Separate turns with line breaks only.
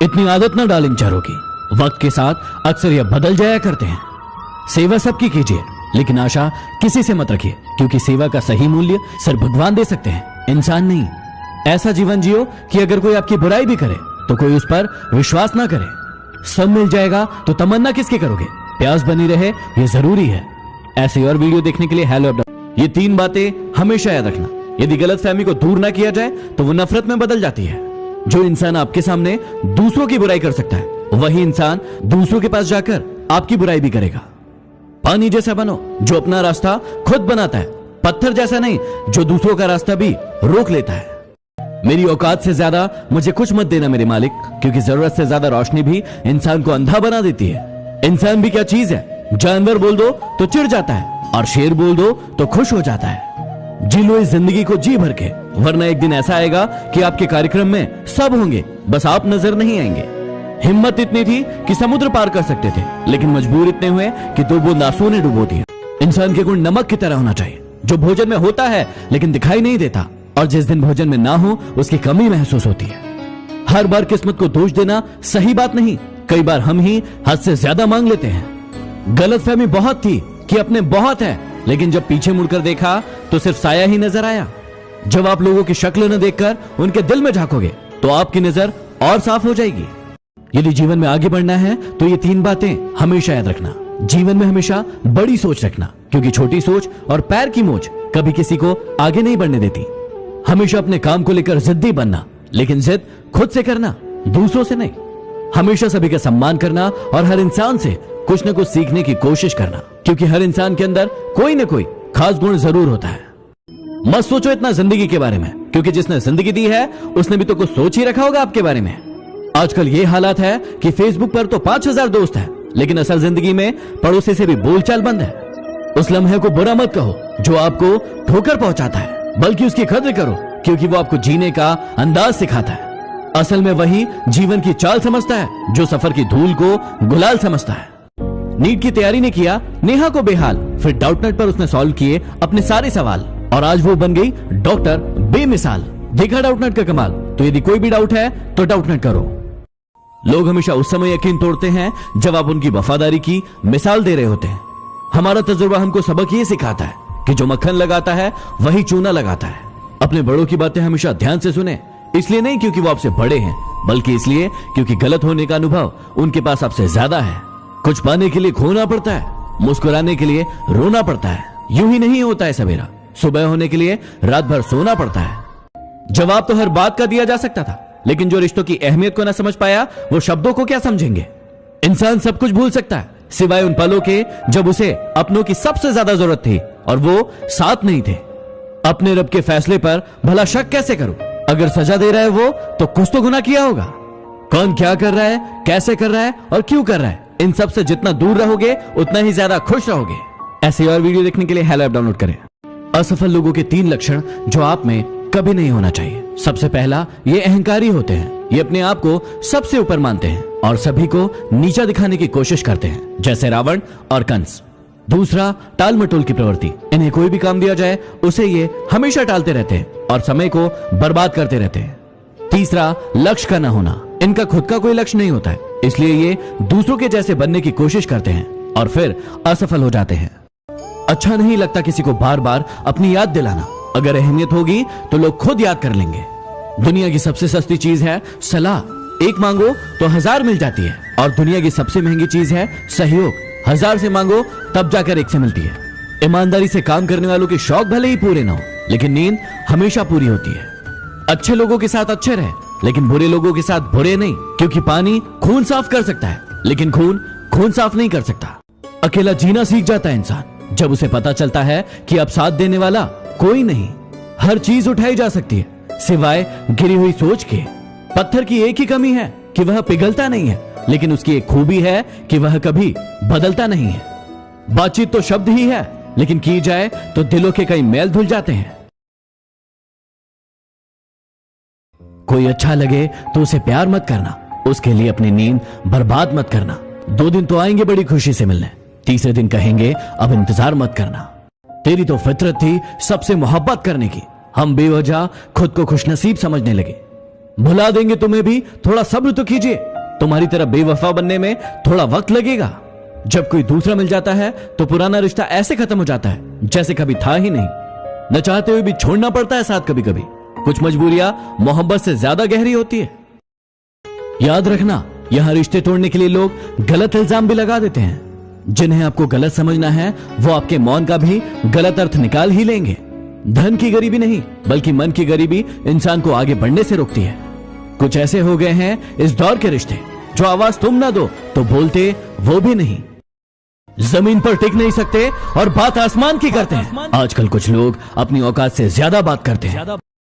इतनी आदत न डाल इन चारों की। वक्त के साथ अक्सर यह बदल जाया करते हैं। सेवा सबकी कीजिए, लेकिन आशा किसी से मत रखिए, क्योंकि सेवा का सही मूल्य सिर्फ भगवान दे सकते हैं, इंसान नहीं। ऐसा जीवन जियो कि अगर कोई आपकी बुराई भी करे तो कोई उस पर विश्वास ना करे। सब मिल जाएगा तो तमन्ना किसकी करोगे? प्यास बनी रहे ये जरूरी है। ऐसे और वीडियो देखने के लिए हेलो। ये 3 बातें हमेशा याद रखना। यदि गलतफहमी को दूर ना किया जाए तो वो नफरत में बदल जाती है। जो इंसान आपके सामने दूसरों की बुराई कर सकता है, वही इंसान दूसरों के पास जाकर आपकी बुराई भी करेगा। पानी जैसा बनो जो अपना रास्ता खुद बनाता है, पत्थर जैसा नहीं जो दूसरों का रास्ता भी रोक लेता है। मेरी औकात से ज्यादा मुझे कुछ मत देना मेरे मालिक, क्योंकि जरूरत से ज्यादा रोशनी भी इंसान को अंधा बना देती है। इंसान भी क्या चीज है? जानवर बोल दो तो चिढ़ जाता है और शेर बोल दो तो खुश हो जाता है। जी लो इस जिंदगी को जी भर के, वरना एक दिन ऐसा आएगा कि आपके कार्यक्रम में सब होंगे, बस आप नजर नहीं आएंगे। हिम्मत इतनी थी कि समुद्र पार कर सकते थे, लेकिन मजबूर इतने हुए कि 2 बूंद आंसुओं ने डुबो दिया। इंसान के गुण नमक की तरह होना चाहिए, जो भोजन में होता है लेकिन दिखाई नहीं देता, और जिस दिन भोजन में ना हो उसकी कमी महसूस होती है। हर बार किस्मत को दोष देना सही बात नहीं। कई बार हम ही हद से ज्यादा मांग लेते हैं। गलतफहमी बहुत थी कि अपने बहुत है, लेकिन जब पीछे मुड़कर देखा तो सिर्फ साया ही नजर आया। जब आप लोगों की शक्ल न देखकर उनके दिल में झांकोगे तो आपकी नजर और साफ हो जाएगी। यदि जीवन में आगे बढ़ना है तो ये 3 बातें हमेशा याद रखना। जीवन में हमेशा बड़ी सोच रखना, क्योंकि छोटी सोच और पैर की मोच कभी किसी को आगे नहीं बढ़ने देती। हमेशा अपने काम को लेकर जिद्दी बनना, लेकिन जिद खुद से करना, दूसरों से नहीं। हमेशा सभी का सम्मान करना और हर इंसान से कुछ न कुछ सीखने की कोशिश करना, क्योंकि हर इंसान के अंदर कोई न कोई खास गुण जरूर होता है। मत सोचो इतना जिंदगी के बारे में, क्योंकि जिसने जिंदगी दी है उसने भी तो कुछ सोच ही रखा होगा आपके बारे में। आजकल ये हालात है कि फेसबुक पर तो 5000 दोस्त है, लेकिन असल जिंदगी में पड़ोसी से भी बोलचाल बंद है। उस लम्हे को बुरा मत कहो जो आपको ठोकर पहुंचाता है, बल्कि उसकी कद्र करो, क्योंकि वो आपको जीने का अंदाज सिखाता है। असल में वही जीवन की चाल समझता है जो सफर की धूल को गुलाल समझता है। नीट की तैयारी ने किया नेहा को बेहाल, फिर डाउटनेट पर उसने सॉल्व किए अपने सारे सवाल, और आज वो बन गई डॉक्टर बेमिसाल। देखा डाउटनेट का कमाल? तो यदि कोई भी डाउट है तो डाउटनेट करो। लोग हमेशा उस समय यकीन तोड़ते हैं जब आप उनकी वफादारी की मिसाल दे रहे होते हैं। हमारा तजुर्बा हमको सबक ये सिखाता है कि जो मक्खन लगाता है वही चूना लगाता है। अपने बड़ों की बातें हमेशा ध्यान से सुने, इसलिए नहीं क्योंकि वो आपसे बड़े हैं, बल्कि इसलिए क्योंकि गलत होने का अनुभव उनके पास आपसे ज्यादा है। कुछ पाने के लिए खोना पड़ता है, मुस्कुराने के लिए रोना पड़ता है। यूं ही नहीं होता है सवेरा, सुबह होने के लिए रात भर सोना पड़ता है। जवाब तो हर बात का दिया जा सकता था, लेकिन जो रिश्तों की अहमियत को ना समझ पाया वो शब्दों को क्या समझेंगे। इंसान सब कुछ भूल सकता है सिवाय उन पलों के जब उसे अपनों की सबसे ज्यादा जरूरत थी और वो साथ नहीं थे। अपने रब के फैसले पर भला शक कैसे करूं? अगर सजा दे रहा है वो तो कुछ तो गुनाह किया होगा। कौन क्या कर रहा है, कैसे कर रहा है और क्यों कर रहा है, इन सब से जितना दूर रहोगे उतना ही ज्यादा खुश रहोगे। ऐसे और वीडियो देखने के लिए हेलो ऐप डाउनलोड करें। असफल लोगों के 3 लक्षण जो आप में कभी नहीं होना चाहिए। सबसे पहला, ये अहंकारी होते हैं। ये अपने आप को सबसे ऊपर मानते हैं और सभी को नीचा दिखाने की कोशिश करते हैं, जैसे रावण और कंस। दूसरा, टाल मटोल की प्रवृत्ति। इन्हें कोई भी काम दिया जाए उसे ये हमेशा टालते रहते हैं और समय को बर्बाद करते रहते हैं। तीसरा, लक्ष्य का न होना। इनका खुद का कोई लक्ष्य नहीं होता है, इसलिए ये दूसरों के जैसे बनने की कोशिश करते हैं और फिर असफल हो जाते हैं। अच्छा नहीं लगता किसी को बार बार अपनी याद दिलाना। अगर अहमियत होगी तो लोग खुद याद कर लेंगे। दुनिया की सबसे सस्ती चीज है सलाह। 1 मांगो तो 1000 मिल जाती है, और दुनिया की सबसे महंगी चीज है सहयोग। 1000 से मांगो तब जाकर 1 से मिलती है। ईमानदारी से काम करने वालों के शौक भले ही पूरे ना हो, लेकिन नींद हमेशा पूरी होती है। अच्छे लोगों के साथ अच्छे रहे, लेकिन बुरे लोगों के साथ बुरे नहीं, क्योंकि पानी खून साफ कर सकता है, लेकिन खून साफ नहीं कर सकता। अकेला जीना सीख जाता है इंसान जब उसे पता चलता है कि अब साथ देने वाला कोई नहीं। हर चीज उठाई जा सकती है सिवाय गिरी हुई सोच के। पत्थर की एक ही कमी है कि वह पिघलता नहीं है, लेकिन उसकी एक खूबी है कि वह कभी बदलता नहीं है। बातचीत तो शब्द ही है, लेकिन की जाए तो दिलों के कई मैल धुल जाते हैं। कोई अच्छा लगे तो उसे प्यार मत करना, उसके लिए अपनी नींद बर्बाद मत करना। 2 दिन तो आएंगे बड़ी खुशी से मिलने, तीसरे दिन कहेंगे अब इंतजार मत करना। तेरी तो फितरत थी सबसे मोहब्बत करने की, हम बेवजह खुद को खुशनसीब समझने लगे। भुला देंगे तुम्हें भी, थोड़ा सब्र तो कीजिए। तुम्हारी तरह बेवफा बनने में थोड़ा वक्त लगेगा। जब कोई दूसरा मिल जाता है तो पुराना रिश्ता ऐसे खत्म हो जाता है जैसे कभी था ही नहीं। न चाहते हुए भी छोड़ना पड़ता है साथ कभी कभी। कुछ मजबूरियां मोहब्बत से ज्यादा गहरी होती है। याद रखना, यहां रिश्ते तोड़ने के लिए लोग गलत इल्जाम भी लगा देते हैं। जिन्हें आपको गलत समझना है वो आपके मौन का भी गलत अर्थ निकाल ही लेंगे। धन की गरीबी नहीं बल्कि मन की गरीबी इंसान को आगे बढ़ने से रोकती है। कुछ ऐसे हो गए हैं इस दौर के रिश्ते जो आवाज तुम ना दो तो बोलते वो भी नहीं, जमीन पर टिक नहीं सकते और बात आसमान की करते हैं। आजकल कुछ लोग अपनी औकात से ज्यादा बात करते हैं।